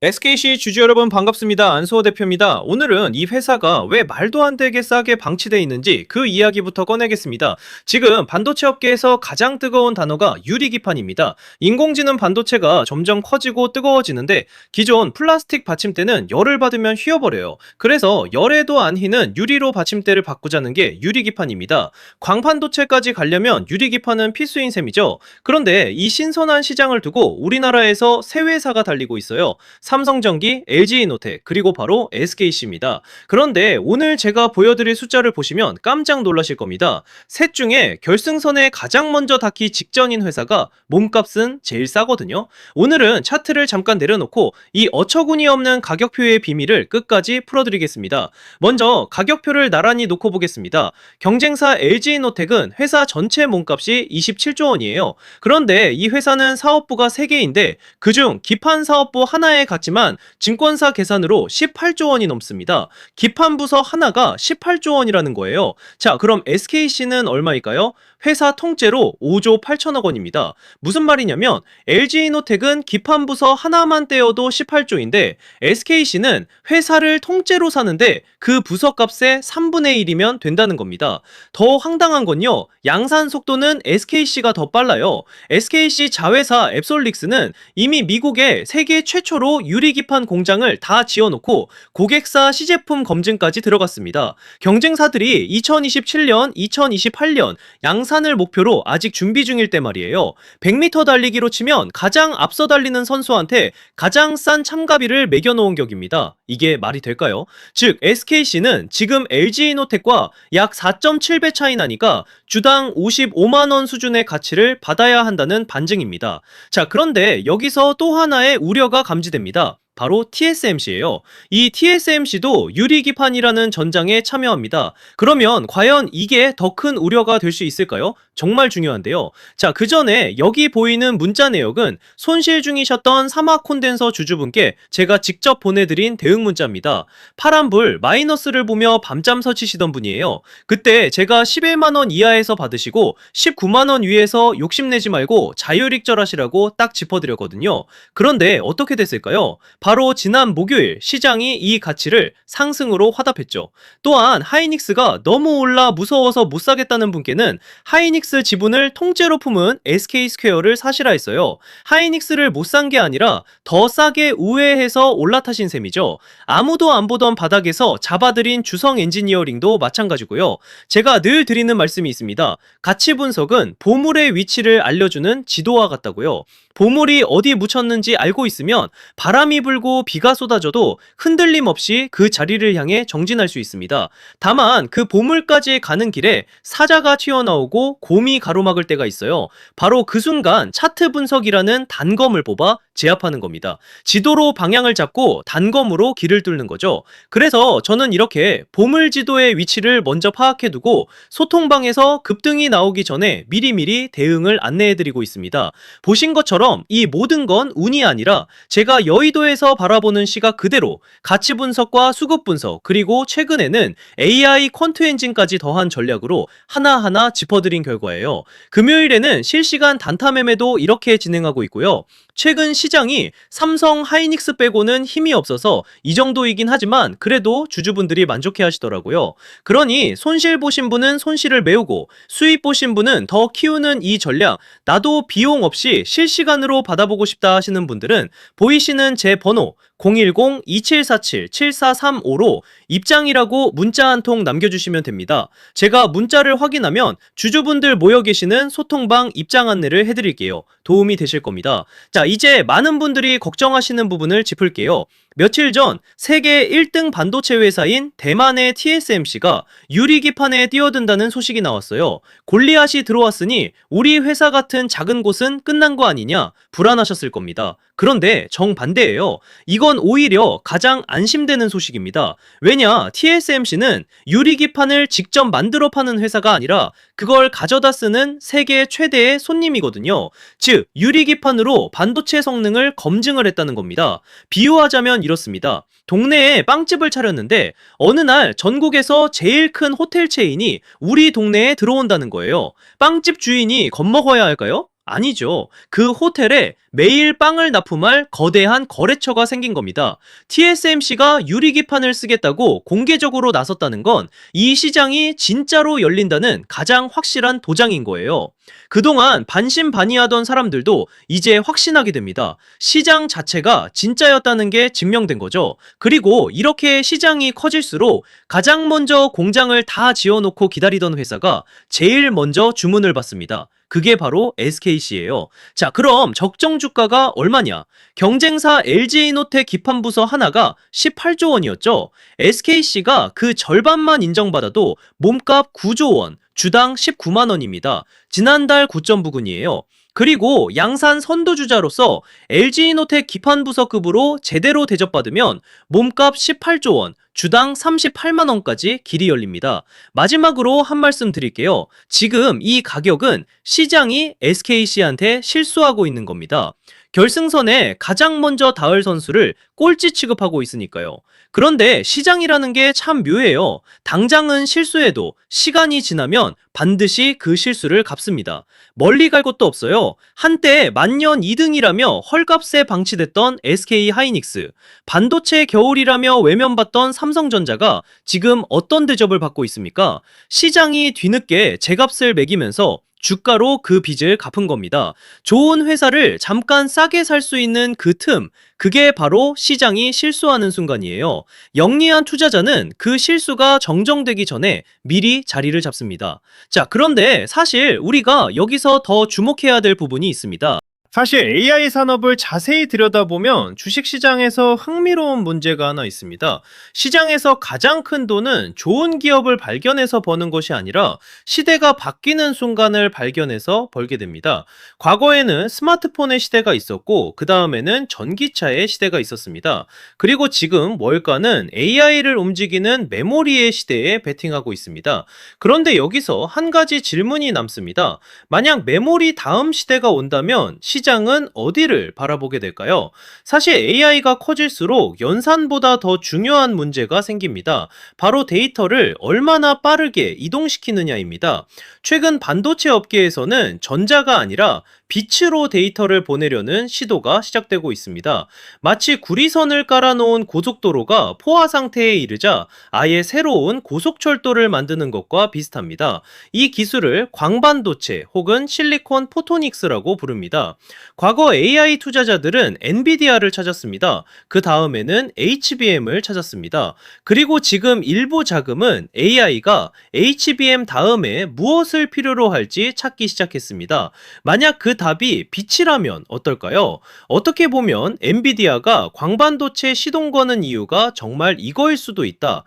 SKC 주주 여러분 반갑습니다. 안수호 대표입니다. 오늘은 이 회사가 왜 말도 안 되게 싸게 방치되어 있는지 그 이야기부터 꺼내겠습니다. 지금 반도체 업계에서 가장 뜨거운 단어가 유리기판입니다. 인공지능 반도체가 점점 커지고 뜨거워지는데 기존 플라스틱 받침대는 열을 받으면 휘어버려요. 그래서 열에도 안 휘는 유리로 받침대를 바꾸자는 게 유리기판입니다. 광반도체까지 가려면 유리기판은 필수인 셈이죠. 그런데 이 신선한 시장을 두고 우리나라에서 새 회사가 달리고 있어요. 삼성전기, LG이노텍, 그리고 바로 SKC입니다. 그런데 오늘 제가 보여드릴 숫자를 보시면 깜짝 놀라실 겁니다. 셋 중에 결승선에 가장 먼저 닿기 직전인 회사가 몸값은 제일 싸거든요. 오늘은 차트를 잠깐 내려놓고 이 어처구니 없는 가격표의 비밀을 끝까지 풀어드리겠습니다. 먼저 가격표를 나란히 놓고 보겠습니다. 경쟁사 LG이노텍은 회사 전체 몸값이 27조 원이에요. 그런데 이 회사는 사업부가 3개인데 그중 기판 사업부 하나에 같지만 증권사 계산으로 18조 원이 넘습니다. 기판 부서 하나가 18조 원이라는 거예요. 자, 그럼 SKC는 얼마일까요? 회사 통째로 5조 8천억 원입니다. 무슨 말이냐면 LG이노텍은 기판 부서 하나만 떼어도 18조인데 SKC는 회사를 통째로 사는데 그 부서 값의 3분의 1이면 된다는 겁니다. 더 황당한 건요. 양산 속도는 SKC가 더 빨라요. SKC 자회사 앱솔릭스는 이미 미국에 세계 최초로 유리기판 공장을 다 지어놓고 고객사 시제품 검증까지 들어갔습니다. 경쟁사들이 2027년, 2028년 양산을 목표로 아직 준비 중일 때 말이에요. 100m 달리기로 치면 가장 앞서 달리는 선수한테 가장 싼 참가비를 매겨놓은 격입니다. 이게 말이 될까요? 즉 SKC는 지금 LG이노텍과 약 4.7배 차이 나니까 주당 55만원 수준의 가치를 받아야 한다는 반증입니다. 자, 그런데 여기서 또 하나의 우려가 감지됩니다. 바로 TSMC예요. 이 TSMC도 유리기판이라는 전장에 참여합니다. 그러면 과연 이게 더 큰 우려가 될 수 있을까요? 정말 중요한데요. 자, 그 전에 여기 보이는 문자 내역은 손실 중이셨던 사막 콘덴서 주주분께 제가 직접 보내드린 대응 문자입니다. 파란불 마이너스를 보며 밤잠 설치시던 분이에요. 그때 제가 11만원 이하에서 받으시고 19만원 위에서 욕심내지 말고 자율익절하시라고 딱 짚어드렸거든요. 그런데 어떻게 됐을까요? 바로 지난 목요일 시장이 이 가치를 상승으로 화답했죠. 또한 하이닉스가 너무 올라 무서워서 못 사겠다는 분께는 하이닉스 지분을 통째로 품은 SK스퀘어를 사시라 했어요. 하이닉스를 못 산 게 아니라 더 싸게 우회해서 올라타신 셈이죠. 아무도 안 보던 바닥에서 잡아들인 주성 엔지니어링도 마찬가지고요. 제가 늘 드리는 말씀이 있습니다. 가치 분석은 보물의 위치를 알려주는 지도와 같다고요. 보물이 어디 묻혔는지 알고 있으면 바람이 불고 비가 쏟아져도 흔들림 없이 그 자리를 향해 정진할 수 있습니다. 다만 그 보물까지 가는 길에 사자가 튀어나오고 곰이 가로막을 때가 있어요. 바로 그 순간 차트 분석이라는 단검을 뽑아 제압하는 겁니다. 지도로 방향을 잡고 단검으로 길을 뚫는 거죠. 그래서 저는 이렇게 보물 지도의 위치를 먼저 파악해두고 소통방에서 급등이 나오기 전에 미리미리 대응을 안내해드리고 있습니다. 보신 것처럼 이 모든 건 운이 아니라 제가 여의도에서 바라보는 시각 그대로 가치 분석과 수급 분석 그리고 최근에는 AI 퀀트 엔진까지 더한 전략으로 하나하나 짚어드린 결과예요. 금요일에는 실시간 단타 매매도 이렇게 진행하고 있고요. 최근 시장이 삼성 하이닉스 빼고는 힘이 없어서 이 정도이긴 하지만 그래도 주주분들이 만족해 하시더라고요. 그러니 손실 보신 분은 손실을 메우고 수익 보신 분은 더 키우는 이 전략 나도 비용 없이 실시간으로 받아보고 싶다 하시는 분들은 보이시는 제 번호 010-2747-7435로 입장이라고 문자 한 통 남겨주시면 됩니다. 제가 문자를 확인하면 주주분들 모여 계시는 소통방 입장 안내를 해드릴게요. 도움이 되실 겁니다. 자, 이제 많은 분들이 걱정하시는 부분을 짚을게요. 며칠 전 세계 1등 반도체 회사인 대만의 TSMC가 유리기판에 뛰어든다는 소식이 나왔어요. 골리앗이 들어왔으니 우리 회사 같은 작은 곳은 끝난 거 아니냐 불안하셨을 겁니다. 그런데 정반대예요. 이건 오히려 가장 안심되는 소식입니다. 왜냐, TSMC는 유리기판을 직접 만들어 파는 회사가 아니라 그걸 가져다 쓰는 세계 최대의 손님이거든요. 즉, 유리기판으로 반도체 성능을 검증을 했다는 겁니다. 비유하자면 이렇습니다. 동네에 빵집을 차렸는데 어느 날 전국에서 제일 큰 호텔 체인이 우리 동네에 들어온다는 거예요. 빵집 주인이 겁먹어야 할까요? 아니죠. 그 호텔에 매일 빵을 납품할 거대한 거래처가 생긴 겁니다. TSMC가 유리기판을 쓰겠다고 공개적으로 나섰다는 건 이 시장이 진짜로 열린다는 가장 확실한 도장인 거예요. 그동안 반신반의하던 사람들도 이제 확신하게 됩니다. 시장 자체가 진짜였다는 게 증명된 거죠. 그리고 이렇게 시장이 커질수록 가장 먼저 공장을 다 지어놓고 기다리던 회사가 제일 먼저 주문을 받습니다. 그게 바로 SKC예요. 자, 그럼 적정 주가가 얼마냐? 경쟁사 LG이노텍 기판부서 하나가 18조 원이었죠. SKC가 그 절반만 인정받아도 몸값 9조 원, 주당 19만 원입니다. 지난달 고점 부근이에요. 그리고 양산 선두주자로서 LG이노텍 기판부서급으로 제대로 대접받으면 몸값 18조 원, 주당 38만 원까지 길이 열립니다. 마지막으로 한 말씀 드릴게요. 지금 이 가격은 시장이 SKC한테 실수하고 있는 겁니다. 결승선에 가장 먼저 닿을 선수를 꼴찌 취급하고 있으니까요. 그런데 시장이라는 게 참 묘해요. 당장은 실수해도 시간이 지나면 반드시 그 실수를 갚습니다. 멀리 갈 곳도 없어요. 한때 만년 2등이라며 헐값에 방치됐던 SK하이닉스, 반도체 겨울이라며 외면받던 삼성전자가 지금 어떤 대접을 받고 있습니까? 시장이 뒤늦게 제값을 매기면서 주가로 그 빚을 갚은 겁니다. 좋은 회사를 잠깐 싸게 살 수 있는 그 틈, 그게 바로 시장이 실수하는 순간이에요. 영리한 투자자는 그 실수가 정정되기 전에 미리 자리를 잡습니다. 자, 그런데 사실 우리가 여기서 더 주목해야 될 부분이 있습니다. 사실 AI 산업을 자세히 들여다보면 주식시장에서 흥미로운 문제가 하나 있습니다. 시장에서 가장 큰 돈은 좋은 기업을 발견해서 버는 것이 아니라 시대가 바뀌는 순간을 발견해서 벌게 됩니다. 과거에는 스마트폰의 시대가 있었고 그 다음에는 전기차의 시대가 있었습니다. 그리고 지금 월가는 AI를 움직이는 메모리의 시대에 베팅하고 있습니다. 그런데 여기서 한 가지 질문이 남습니다. 만약 메모리 다음 시대가 온다면 시장은 어디를 바라보게 될까요? 사실 AI가 커질수록 연산보다 더 중요한 문제가 생깁니다. 바로 데이터를 얼마나 빠르게 이동시키느냐입니다. 최근 반도체 업계에서는 전자가 아니라 빛으로 데이터를 보내려는 시도가 시작되고 있습니다. 마치 구리선을 깔아놓은 고속도로가 포화 상태에 이르자 아예 새로운 고속철도를 만드는 것과 비슷합니다. 이 기술을 광반도체 혹은 실리콘 포토닉스라고 부릅니다. 과거 AI 투자자들은 엔비디아를 찾았습니다. 그 다음에는 HBM을 찾았습니다. 그리고 지금 일부 자금은 AI가 HBM 다음에 무엇을 필요로 할지 찾기 시작했습니다. 만약 그 답이 빛이라면 어떨까요? 어떻게 보면 엔비디아가 광반도체 시동 거는 이유가 정말 이거일 수도 있다.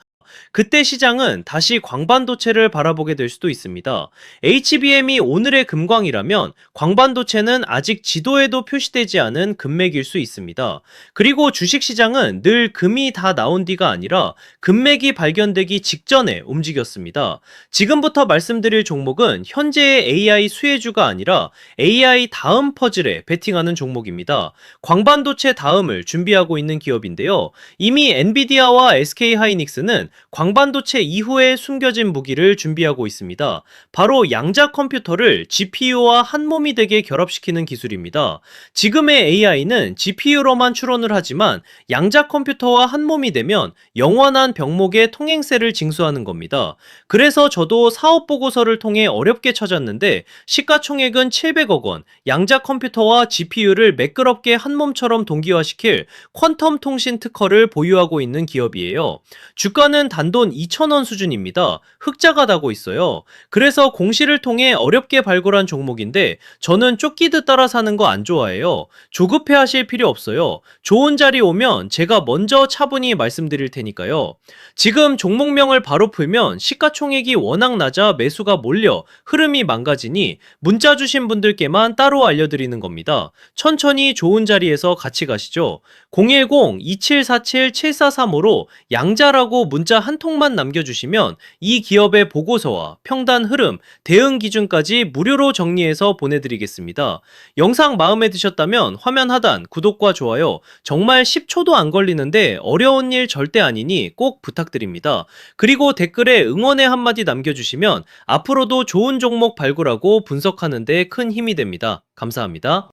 그때 시장은 다시 광반도체를 바라보게 될 수도 있습니다. HBM이 오늘의 금광이라면 광반도체는 아직 지도에도 표시되지 않은 금맥일 수 있습니다. 그리고 주식시장은 늘 금이 다 나온 뒤가 아니라 금맥이 발견되기 직전에 움직였습니다. 지금부터 말씀드릴 종목은 현재의 AI 수혜주가 아니라 AI 다음 퍼즐에 베팅하는 종목입니다. 광반도체 다음을 준비하고 있는 기업인데요. 이미 엔비디아와 SK하이닉스는 광반도체 이후에 숨겨진 무기를 준비하고 있습니다. 바로 양자 컴퓨터를 GPU와 한 몸이 되게 결합시키는 기술입니다. 지금의 AI는 GPU로만 추론을 하지만 양자 컴퓨터와 한 몸이 되면 영원한 병목의 통행세를 징수하는 겁니다. 그래서 저도 사업 보고서를 통해 어렵게 찾았는데 시가총액은 700억 원, 양자 컴퓨터와 GPU를 매끄럽게 한 몸처럼 동기화시킬 퀀텀 통신 특허를 보유하고 있는 기업이에요. 주가는 단돈 2,000원 수준입니다. 흑자가 나고 있어요. 그래서 공시를 통해 어렵게 발굴한 종목인데 저는 쫓기듯 따라 사는 거 안 좋아해요. 조급해 하실 필요 없어요. 좋은 자리 오면 제가 먼저 차분히 말씀드릴 테니까요. 지금 종목명을 바로 풀면 시가총액이 워낙 낮아 매수가 몰려 흐름이 망가지니 문자 주신 분들께만 따로 알려드리는 겁니다. 천천히 좋은 자리에서 같이 가시죠. 010-2747-7435로 양자라고 문자 한 통만 남겨주시면 이 기업의 보고서와 평단 흐름, 대응 기준까지 무료로 정리해서 보내드리겠습니다. 영상 마음에 드셨다면 화면 하단 구독과 좋아요, 정말 10초도 안 걸리는데 어려운 일 절대 아니니 꼭 부탁드립니다. 그리고 댓글에 응원의 한마디 남겨주시면 앞으로도 좋은 종목 발굴하고 분석하는 데 큰 힘이 됩니다. 감사합니다.